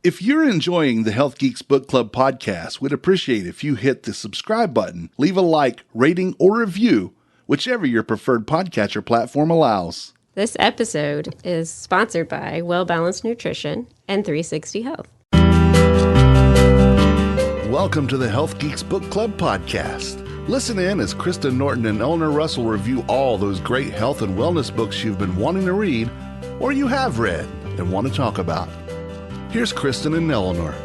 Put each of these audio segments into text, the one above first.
If you're enjoying the Health Geeks Book Club podcast, we'd appreciate if you hit the subscribe button, leave a like, rating, or review, whichever your preferred podcatcher platform allows. This episode is sponsored by Well Balanced Nutrition and 360 Health. Welcome to the Health Geeks Book Club podcast. Listen in as Kristen Norton and Eleanor Russell review all those great health and wellness books you've been wanting to read or you have read and want to talk about. Here's Kristen and Eleanor.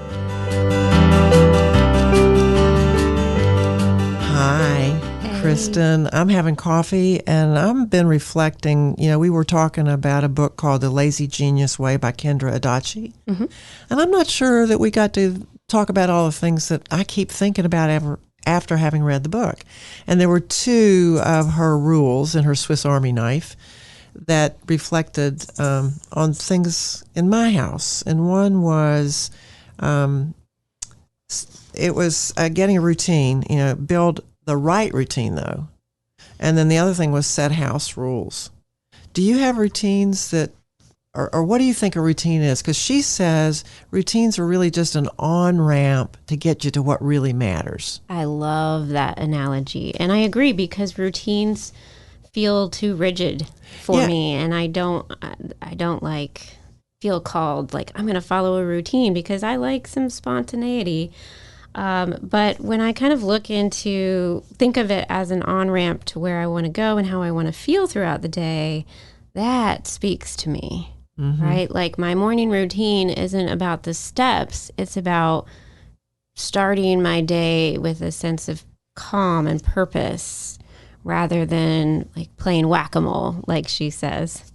Hi, Kristen. I'm having coffee and I've been reflecting. You know, we were talking about a book called The Lazy Genius Way by Kendra Adachi. Mm-hmm. And I'm not sure that we got to talk about all the things that I keep thinking about after having read the book. And there were two of her rules in her Swiss Army knife that reflected on things in my house. And one was, it was getting a routine, build the right routine though. And then the other thing was set house rules. Do you have routines that, or what do you think a routine is? Because she says routines are really just an on-ramp to get you to what really matters. I love that analogy. And I agree because routines feel too rigid for me, and I don't like feel called like I'm going to follow a routine because I like some spontaneity. But when I kind of think of it as an on-ramp to where I want to go and how I want to feel throughout the day, that speaks to me, right? Like my morning routine isn't about the steps. It's about starting my day with a sense of calm and purpose, rather than like playing whack-a-mole, like she says.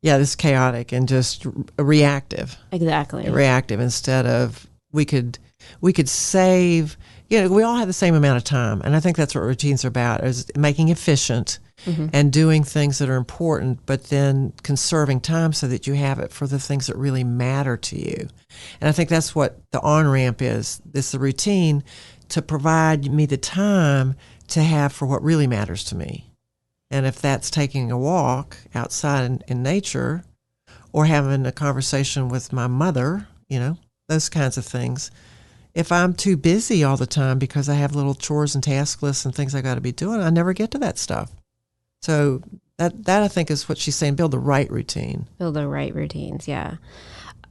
Yeah, this is chaotic and just reactive. Exactly. Reactive instead of we could save. We all have the same amount of time, and I think that's what routines are about: is making efficient and doing things that are important, but then conserving time so that you have it for the things that really matter to you. And I think that's what the on-ramp is. It's the routine to provide me the time to have for what really matters to me. And if that's taking a walk outside in nature or having a conversation with my mother, those kinds of things. If I'm too busy all the time because I have little chores and task lists and things I got to be doing, I never get to that stuff. So that I think is what she's saying, build the right routine. Build the right routines, yeah.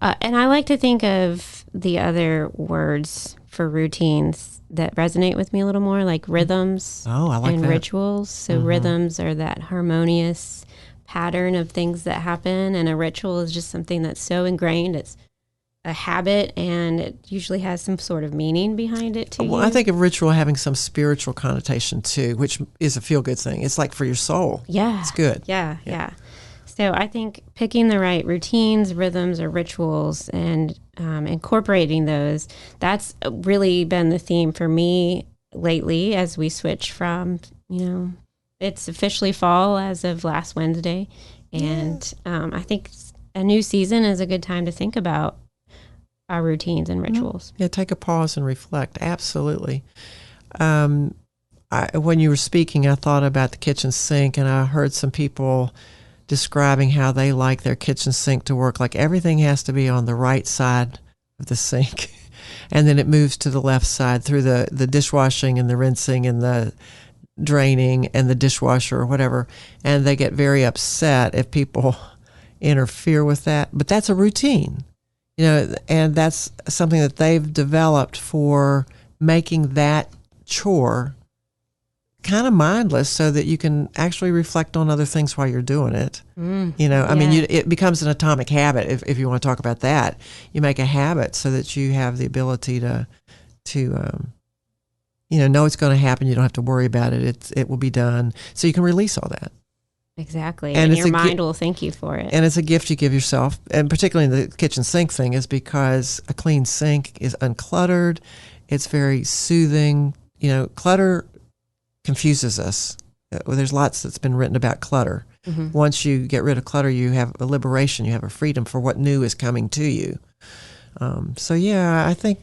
And I like to think of the other words for routines that resonate with me a little more, like rhythms and rituals. So rhythms are that harmonious pattern of things that happen, and a ritual is just something that's so ingrained. It's a habit, and it usually has some sort of meaning behind it too. Well, I think of ritual having some spiritual connotation too, which is a feel-good thing. It's like for your soul. Yeah. It's good. Yeah. So I think picking the right routines, rhythms, or rituals and incorporating those, that's really been the theme for me lately as we switch from, it's officially fall as of last Wednesday. And I think a new season is a good time to think about our routines and rituals. Yeah, take a pause and reflect. Absolutely. When you were speaking, I thought about the kitchen sink, and I heard some people describing how they like their kitchen sink to work. Like everything has to be on the right side of the sink. And then it moves to the left side through the dishwashing and the rinsing and the draining and the dishwasher or whatever. And they get very upset if people interfere with that. But that's a routine, and that's something that they've developed for making that chore kind of mindless so that you can actually reflect on other things while you're doing it. It becomes an atomic habit if you want to talk about that. You make a habit so that you have the ability to know it's going to happen. You don't have to worry about it. It will be done. So you can release all that. Exactly. And your mind will thank you for it. And it's a gift you give yourself, and particularly the kitchen sink thing is because a clean sink is uncluttered. It's very soothing. Clutter confuses us. There's lots that's been written about clutter. Once you get rid of clutter, you have a liberation, you have a freedom for what new is coming to you. I think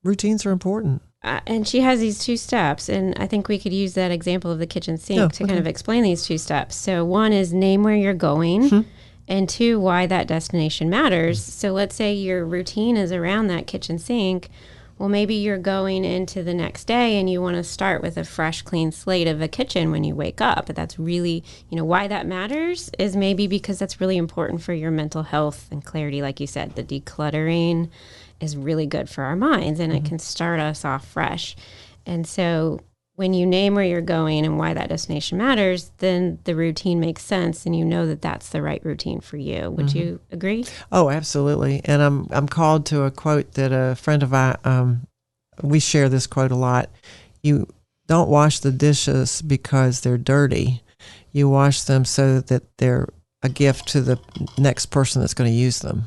routines are important. And she has these two steps, and I think we could use that example of the kitchen sink to kind of explain these two steps. So one is name where you're going, And two, why that destination matters. So let's say your routine is around that kitchen sink. Well, maybe you're going into the next day and you want to start with a fresh, clean slate of a kitchen when you wake up. But that's really, why that matters is maybe because that's really important for your mental health and clarity. Like you said, the decluttering is really good for our minds, and it can start us off fresh. And so when you name where you're going and why that destination matters, then the routine makes sense, and you know that that's the right routine for you. Would you agree? Oh, absolutely. And I'm called to a quote that a friend of mine, we share this quote a lot. You don't wash the dishes because they're dirty. You wash them so that they're a gift to the next person that's going to use them.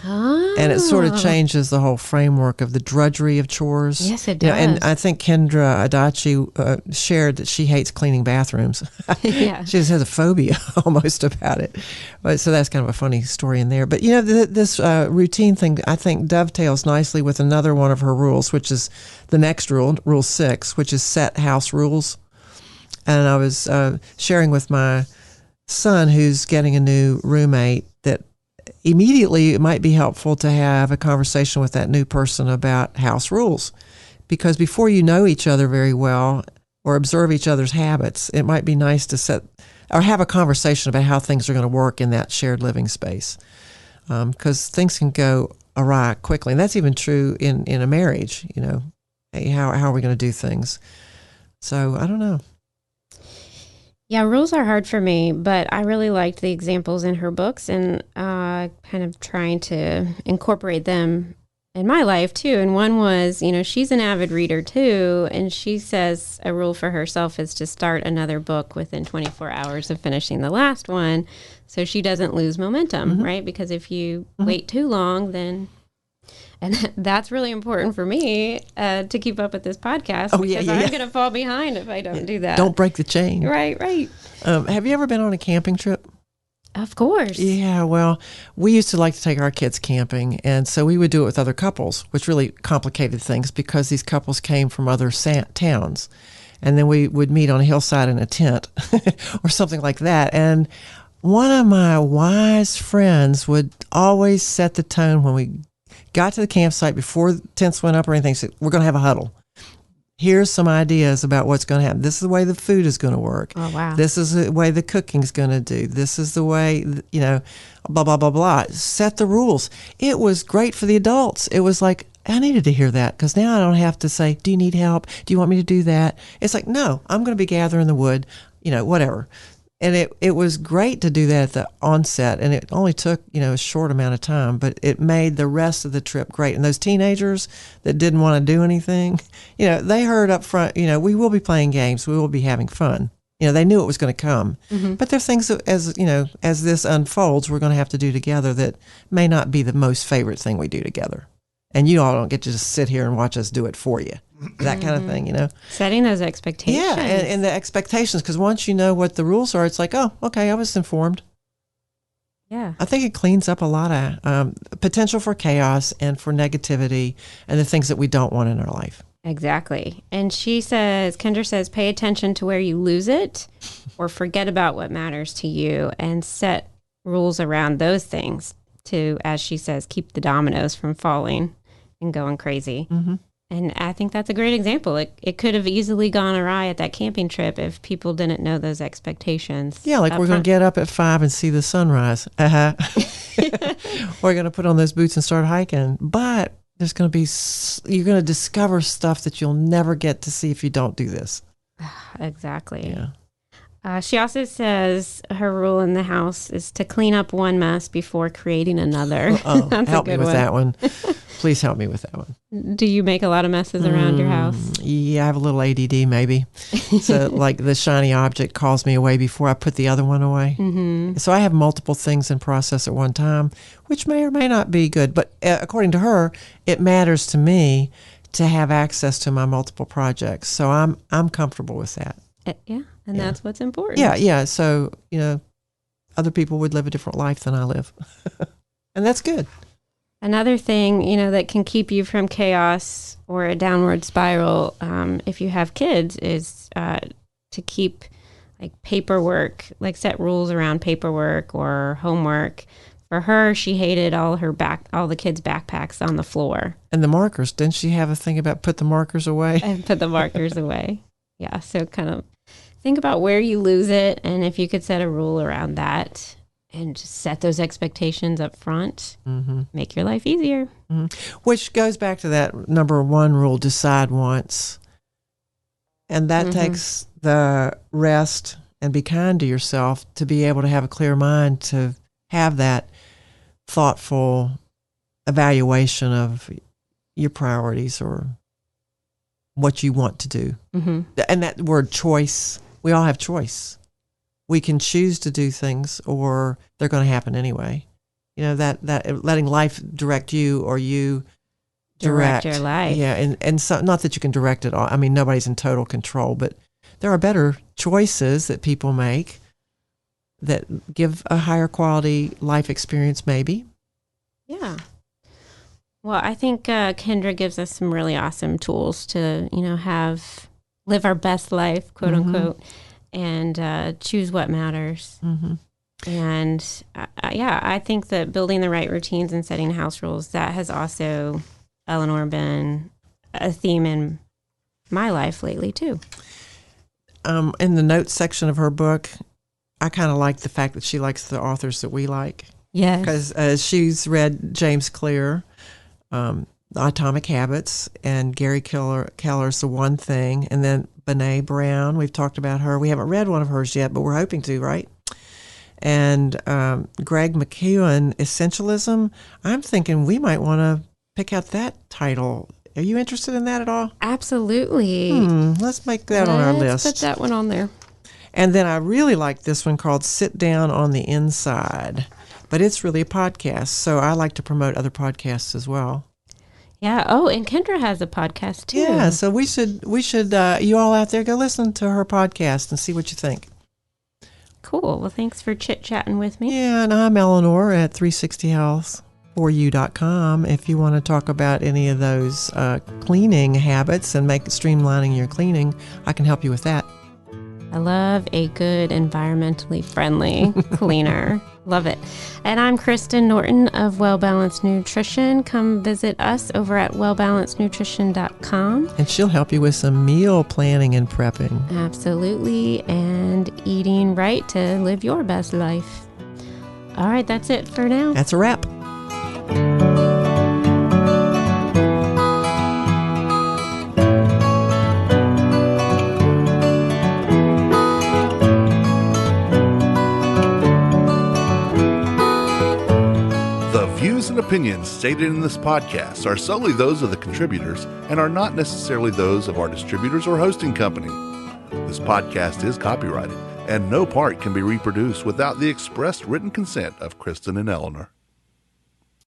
Oh. And it sort of changes the whole framework of the drudgery of chores. Yes, it does. And I think Kendra Adachi shared that she hates cleaning bathrooms. Yeah. She just has a phobia almost about it. But so that's kind of a funny story in there. But, this routine thing, I think, dovetails nicely with another one of her rules, which is the next rule, Rule 6, which is set house rules. And I was sharing with my son, who's getting a new roommate, that immediately it might be helpful to have a conversation with that new person about house rules, because before you know each other very well or observe each other's habits, it might be nice to set or have a conversation about how things are going to work in that shared living space, because things can go awry quickly. And that's even true in a marriage. Hey, how are we going to do things? So I don't know. Yeah, rules are hard for me, but I really liked the examples in her books, and kind of trying to incorporate them in my life too. And one was, she's an avid reader too, and she says a rule for herself is to start another book within 24 hours of finishing the last one, so she doesn't lose momentum, right? Because if you wait too long, then... And that's really important for me to keep up with this podcast. Oh, because yeah. I'm going to fall behind if I don't do that. Don't break the chain. Right. Have you ever been on a camping trip? Of course. Yeah, well, we used to like to take our kids camping, and so we would do it with other couples, which really complicated things because these couples came from other towns. And then we would meet on a hillside in a tent or something like that. And one of my wise friends would always set the tone when we got to the campsite before the tents went up or anything. Said, we're going to have a huddle. Here's some ideas about what's going to happen. This is the way the food is going to work. Oh, wow. This is the way the cooking's going to do. This is the way, blah, blah, blah, blah. Set the rules. It was great for the adults. It was like, I needed to hear that, because now I don't have to say, do you need help? Do you want me to do that? It's like, no, I'm going to be gathering the wood, whatever. And it was great to do that at the onset, and it only took, a short amount of time, but it made the rest of the trip great. And those teenagers that didn't want to do anything, they heard up front, we will be playing games, we will be having fun. They knew it was going to come. But there are things that, as this unfolds, we're going to have to do together that may not be the most favorite thing we do together. And you all don't get to just sit here and watch us do it for you. That kind of thing, Setting those expectations. Yeah, and the expectations, because once you know what the rules are, it's like, oh, okay, I was informed. Yeah. I think it cleans up a lot of potential for chaos and for negativity and the things that we don't want in our life. Exactly. And Kendra says, pay attention to where you lose it or forget about what matters to you, and set rules around those things to, as she says, keep the dominoes from falling and going crazy. And I think that's a great example. It could have easily gone awry at that camping trip if people didn't know those expectations. Yeah, like we're going to get up at 5 and see the sunrise. We're going to put on those boots and start hiking. But you're going to discover stuff that you'll never get to see if you don't do this. Exactly. Yeah. She also says her rule in the house is to clean up one mess before creating another. Oh, help me with that one. Please help me with that one. Do you make a lot of messes around your house? Yeah, I have a little ADD maybe. So like the shiny object calls me away before I put the other one away. So I have multiple things in process at one time, which may or may not be good. But according to her, it matters to me to have access to my multiple projects. So I'm comfortable with that. And that's what's important. Yeah. So, other people would live a different life than I live. And that's good. Another thing, that can keep you from chaos or a downward spiral, if you have kids, is to keep like paperwork, like set rules around paperwork or homework. For her, she hated all the kids' backpacks on the floor. And the markers. Didn't she have a thing about put the markers away? And put the markers away. Yeah. So kind of think about where you lose it, and if you could set a rule around that and just set those expectations up front, make your life easier. Which goes back to that number one rule, decide once. And that takes the rest and be kind to yourself to be able to have a clear mind to have that thoughtful evaluation of your priorities or what you want to do. And that word choice, we all have choice. We can choose to do things or they're going to happen anyway. You know, that letting life direct you or you direct your life. Yeah, and so, not that you can direct it all. I mean, nobody's in total control, but there are better choices that people make that give a higher quality life experience maybe. Yeah. Well, I think Kendra gives us some really awesome tools to, live our best life, quote unquote, and choose what matters. And I think that building the right routines and setting house rules, that has also, Eleanor, been a theme in my life lately too. In the notes section of her book, I kind of like the fact that she likes the authors that we like. Yes. Because she's read James Clear, Atomic Habits, and Gary Keller's The One Thing, and then Brené Brown. We've talked about her. We haven't read one of hers yet, but we're hoping to, right? And Greg McKeown, Essentialism. I'm thinking we might want to pick out that title. Are you interested in that at all? Absolutely. Let's make that on our list. Let's put that one on there. And then I really like this one called Sit Down on the Inside. But it's really a podcast, so I like to promote other podcasts as well. Yeah. Oh, and Kendra has a podcast too. Yeah, so we should you all out there, go listen to her podcast and see what you think. Cool. Well, thanks for chit-chatting with me. Yeah, and I'm Eleanor at 360health4u.com. If you want to talk about any of those cleaning habits and streamlining your cleaning, I can help you with that. I love a good environmentally friendly cleaner. Love it. And I'm Kristen Norton of Well Balanced Nutrition. Come visit us over at wellbalancednutrition.com. And she'll help you with some meal planning and prepping. Absolutely. And eating right to live your best life. All right, that's it for now. That's a wrap. And opinions stated in this podcast are solely those of the contributors and are not necessarily those of our distributors or hosting company. This podcast is copyrighted, and no part can be reproduced without the expressed written consent of Kristen and Eleanor.